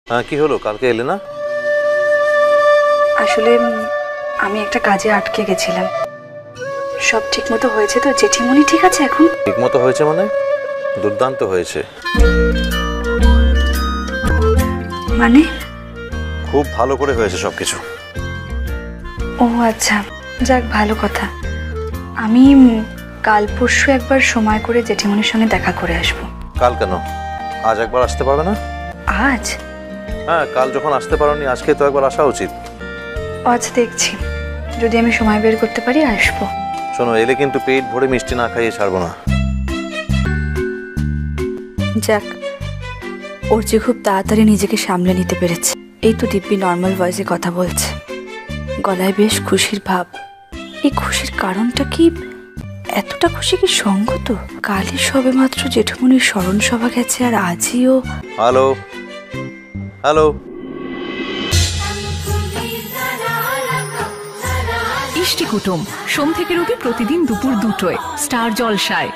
হ্যাঁ, কি হলো? কালকে এলে না? আসলে আমি একটা কাজে আটকে গেছিলাম। সব ঠিকমতো হয়েছে তো? জেঠিমণি ঠিক আছে এখন? ঠিক মতো হয়েছে মানে? দুর্দান্ত হয়েছে। মানে? খুব ভালো করে হয়েছে সবকিছু। ও আচ্ছা, যাক ভালো কথা। আমি কাল পরশু একবার সময় করে জেঠিমণির সঙ্গে দেখা করে আসবো। কাল কেন? আজ একবার আসতে পারবে না? আজ? হ্যাঁ, কাল যখন আসতে পারোনি আজকে তো একবার আসা উচিত। আজ দেখছি, যদি আমি সময় বের করতে পারি আসবো। শোনো, এলে কিন্তু পেট ভরে মিষ্টি না খাইয়ে ছাড়বো না। যাক, ওর যে খুব তাড়াতাড়ি নিজেকে সামলে নিতে পেরেছে। এই তো দিব্যি নর্মাল ভয়েসে কথা বলছে, গলায় বেশ খুশির ভাব। এই খুশির কারণটা কি? এতটা খুশি কি সঙ্গত? কালই সবে মাত্র জেঠুমনির স্মরণ সভা গেছে, আর আজই ও। Hello hello. ইষ্টি কুটুম সোম থেকে রবি প্রতিদিন দুপুর 2টোয় স্টার জলসায়।